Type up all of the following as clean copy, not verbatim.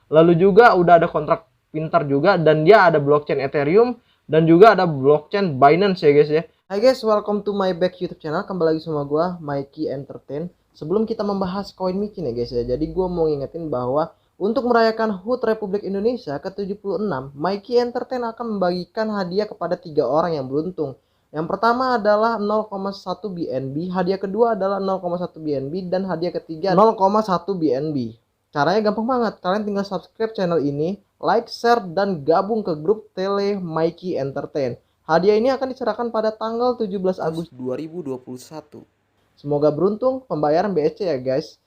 Lalu juga udah ada kontrak pintar juga, dan dia ada blockchain Ethereum dan juga ada blockchain Binance ya guys ya. Hai guys, welcome to my back YouTube channel. Kembali lagi sama gua Mikey Entertain. Sebelum kita membahas koin micin ya guys ya, jadi gua mau ngingetin bahwa untuk merayakan HUT Republik Indonesia ke-76, Mikey Entertain akan membagikan hadiah kepada 3 orang yang beruntung. Yang pertama adalah 0,1 BNB, hadiah kedua adalah 0,1 BNB, dan hadiah ketiga 0,1 BNB. Caranya gampang banget, kalian tinggal subscribe channel ini, like, share, dan gabung ke grup Tele Mikey Entertain. Hadiah ini akan diserahkan pada tanggal 17 Agustus 2021. Semoga beruntung, pembayaran BEC ya guys.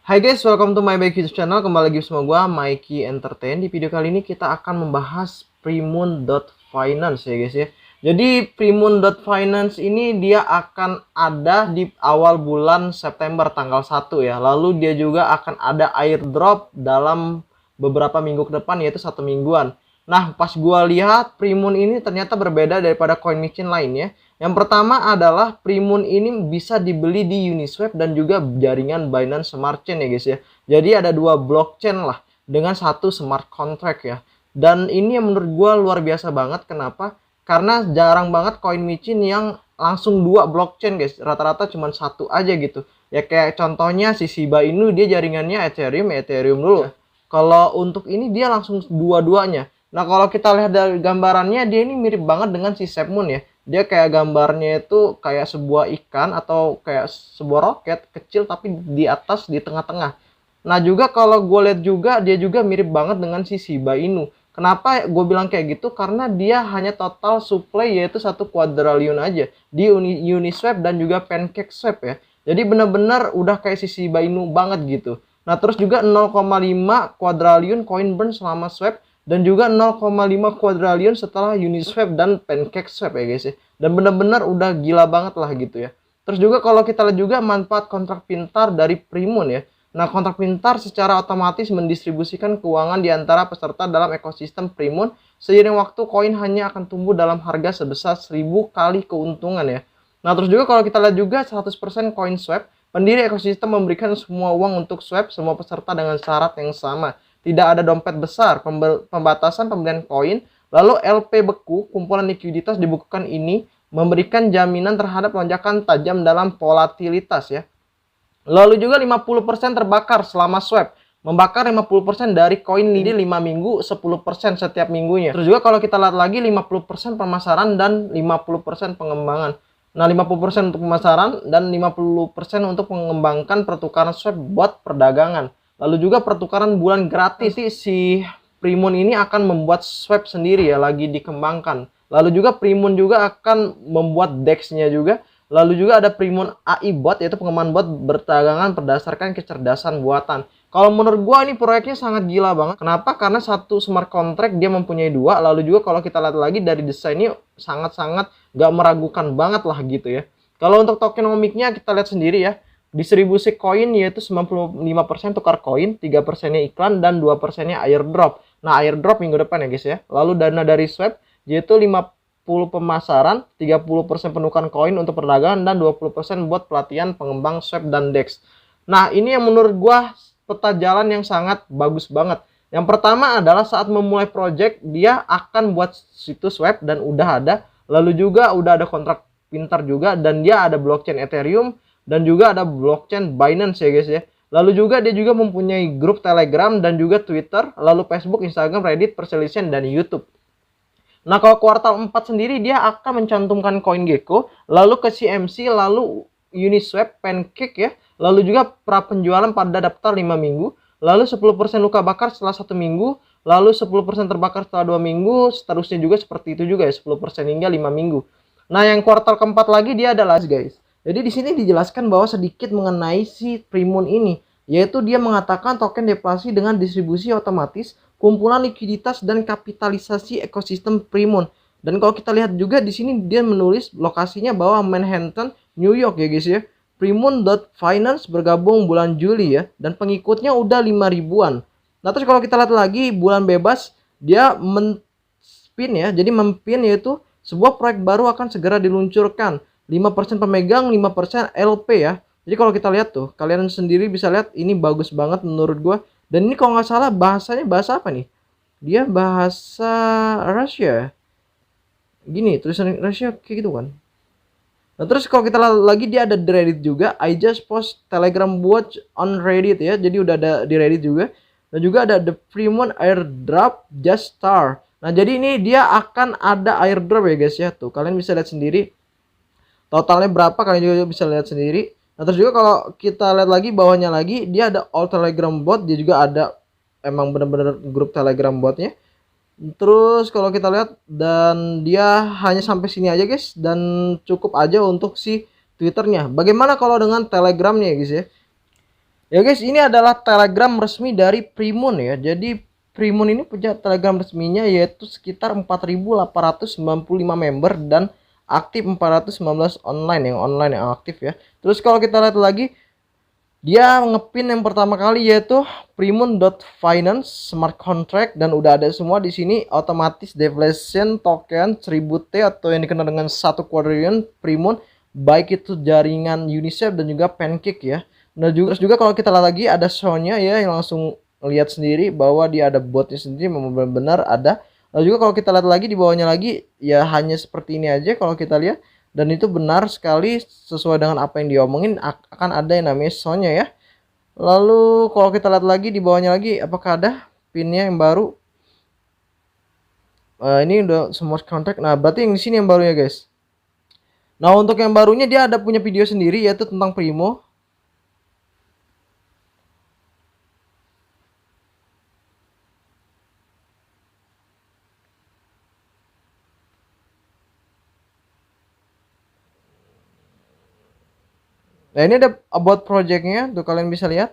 Hai guys, welcome to my back YouTube channel. Kembali lagi sama gua Mikey Entertain. Di video kali ini kita akan membahas Primun.finance ya guys ya. Jadi Primun.finance ini dia akan ada di awal bulan September tanggal 1 ya. Lalu dia juga akan ada airdrop dalam beberapa minggu ke depan, yaitu 1 mingguan. Nah, pas gua lihat Primun ini ternyata berbeda daripada koin micin lainnya. Yang pertama adalah Primun ini bisa dibeli di Uniswap dan juga jaringan Binance Smart Chain ya guys ya. Jadi ada 2 blockchain lah dengan 1 smart contract ya. Dan ini yang menurut gua luar biasa banget. Kenapa? Karena jarang banget koin micin yang langsung 2 blockchain guys. Rata-rata cuma 1 aja gitu. Ya kayak contohnya si Shiba Inu, dia jaringannya Ethereum dulu. Kalau untuk ini dia langsung dua-duanya. Nah kalau kita lihat dari gambarannya, dia ini mirip banget dengan si Sepmoon ya. Dia kayak gambarnya itu kayak sebuah ikan atau kayak sebuah roket kecil tapi di atas di tengah-tengah. Nah juga kalau gue lihat juga dia juga mirip banget dengan si Shiba Inu. Kenapa gue bilang kayak gitu? Karena dia hanya total supply yaitu 1 quadrillion aja di Uniswap dan juga PancakeSwap ya. Jadi benar-benar udah kayak si Shiba Inu banget gitu. Nah terus juga 0,5 quadrillion coin burn selama swap dan juga 0,5 quadrillion setelah Uniswap dan PancakeSwap ya guys ya. Dan benar-benar udah gila banget lah gitu ya. Terus juga kalau kita lihat juga manfaat kontrak pintar dari Primun ya. Nah, kontrak pintar secara otomatis mendistribusikan keuangan di antara peserta dalam ekosistem Primun. Seiring waktu, koin hanya akan tumbuh dalam harga sebesar 1000 kali keuntungan ya. Nah, terus juga kalau kita lihat juga 100% koin swap, pendiri ekosistem memberikan semua uang untuk swap semua peserta dengan syarat yang sama. Tidak ada dompet besar, pembatasan pembelian koin, lalu LP beku, kumpulan likuiditas dibukukan ini, memberikan jaminan terhadap lonjakan tajam dalam volatilitas ya. Lalu juga 50% terbakar selama swap. Membakar 50% dari koin ini 5 minggu, 10% setiap minggunya. Terus juga kalau kita lihat lagi 50% pemasaran dan 50% pengembangan. Nah 50% untuk pemasaran dan 50% untuk mengembangkan pertukaran swap buat perdagangan. Lalu juga pertukaran bulan gratis. Si Primun ini akan membuat swap sendiri ya, lagi dikembangkan. Lalu juga Primun juga akan membuat DEX-nya juga. Lalu juga ada Primun AI Bot, yaitu pengembangan bot berdagangan berdasarkan kecerdasan buatan. Kalau menurut gua ini proyeknya sangat gila banget. Kenapa? Karena 1 smart contract dia mempunyai 2. Lalu juga kalau kita lihat lagi dari desainnya sangat-sangat gak meragukan banget lah gitu ya. Kalau untuk tokenomiknya kita lihat sendiri ya. Distribusi koin yaitu 95% tukar koin, 3%-nya iklan, dan 2%-nya airdrop. Nah airdrop minggu depan ya guys ya. Lalu dana dari swap yaitu 50 pemasaran, 30% penukaran koin untuk perdagangan, dan 20% buat pelatihan pengembang swap dan DEX. Nah ini yang menurut gua peta jalan yang sangat bagus banget. Yang pertama adalah saat memulai project dia akan buat situs web dan udah ada. Lalu juga udah ada kontrak pintar juga, dan dia ada blockchain Ethereum dan juga ada blockchain Binance ya guys ya. Lalu juga dia juga mempunyai grup Telegram dan juga Twitter, lalu Facebook, Instagram, Reddit, perselisihan, dan YouTube. Nah kalau kuartal 4 sendiri dia akan mencantumkan CoinGecko, lalu ke CMC, lalu Uniswap, Pancake ya, lalu juga pra penjualan pada daftar 5 minggu, lalu 10% luka bakar setelah 1 minggu, lalu 10% terbakar setelah 2 minggu, seterusnya juga seperti itu juga ya, 10% hingga 5 minggu. Nah yang kuartal keempat lagi dia adalah guys. Jadi di sini dijelaskan bahwa sedikit mengenai si Primun ini, yaitu dia mengatakan token deflasi dengan distribusi otomatis, kumpulan likuiditas, dan kapitalisasi ekosistem Primun. Dan kalau kita lihat juga di sini dia menulis lokasinya bahwa Manhattan, New York ya guys ya. Primun.finance bergabung bulan Juli ya, dan pengikutnya udah 5 ribuan. Nah terus kalau kita lihat lagi bulan bebas, dia men-spin ya, jadi mempin yaitu sebuah proyek baru akan segera diluncurkan. 5% pemegang, 5% LP ya. Jadi kalau kita lihat tuh, kalian sendiri bisa lihat ini bagus banget menurut gua. Dan ini kalau nggak salah bahasanya bahasa apa nih? Dia bahasa Rusia. Gini, tulisan Rusia kayak gitu kan. Nah, terus kalau kita lagi dia ada di Reddit juga. I just post Telegram bot on Reddit ya. Jadi udah ada di Reddit juga. Dan juga ada the Fremont airdrop just start. Nah, jadi ini dia akan ada airdrop ya guys ya. Tuh, kalian bisa lihat sendiri. Totalnya berapa kalian juga bisa lihat sendiri. Nah, terus juga kalau kita lihat lagi bawahnya lagi dia ada all Telegram bot. Dia juga ada emang bener-bener grup Telegram botnya. Terus kalau kita lihat dan dia hanya sampai sini aja guys dan cukup aja untuk si Twitternya. Bagaimana kalau dengan Telegramnya guys ya? Ya guys, ini adalah Telegram resmi dari Primun ya. Jadi Primun ini punya Telegram resminya yaitu sekitar 4.895 member dan aktif 419 online yang aktif ya. Terus kalau kita lihat lagi dia ngepin yang pertama kali yaitu Primun.finance smart contract dan udah ada semua di sini otomatis deflation token 1000T atau yang dikenal dengan 1 quadrillion Primun, baik itu jaringan Uniswap dan juga Pancake ya. Nah juga kalau kita lihat lagi ada show-nya ya, yang langsung lihat sendiri bahwa dia ada botnya sendiri, memang benar-benar ada. Lalu juga kalau kita lihat lagi di bawahnya lagi ya hanya seperti ini aja kalau kita lihat. Dan itu benar sekali sesuai dengan apa yang diomongin, akan ada yang namanya soundnya ya. Lalu kalau kita lihat lagi di bawahnya lagi apakah ada pinnya yang baru. Ini udah semua contract. Nah berarti yang di sini yang baru ya guys. Nah untuk yang barunya dia ada punya video sendiri yaitu tentang Primo. Nah ini ada about projectnya tuh, kalian bisa lihat.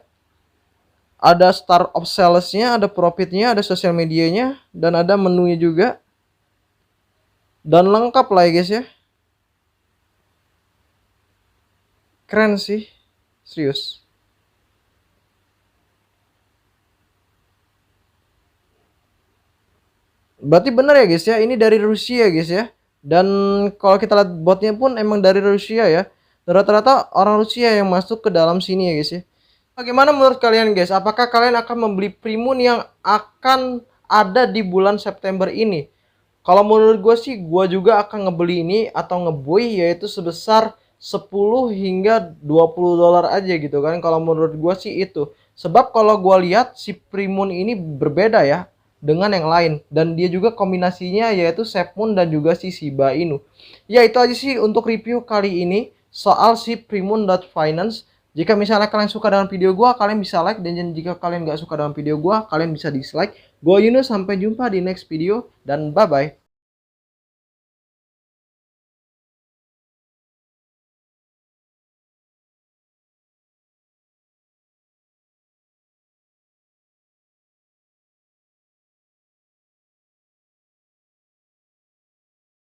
Ada start of salesnya, ada profitnya, ada sosial medianya, dan ada menunya juga. Dan lengkap lah ya guys ya. Keren sih, serius. Berarti benar ya guys ya, ini dari Rusia guys ya. Dan kalau kita lihat botnya pun emang dari Rusia ya. Rata-rata orang Rusia yang masuk ke dalam sini ya guys ya. Bagaimana menurut kalian guys? Apakah kalian akan membeli Primun yang akan ada di bulan September ini? Kalau menurut gue sih, gue juga akan ngebeli ini atau ngebuy yaitu sebesar 10 hingga 20 dolar aja gitu kan. Kalau menurut gue sih itu. Sebab kalau gue lihat si Primun ini berbeda ya dengan yang lain. Dan dia juga kombinasinya yaitu Sepmoon dan juga si Shiba Inu. Ya itu aja sih untuk review kali ini soal si Primun.finance. Jika misalnya kalian suka dengan video gua, kalian bisa like, dan jika kalian gak suka dengan video gua, kalian bisa dislike. Gua Yunus, sampai jumpa di next video dan bye bye.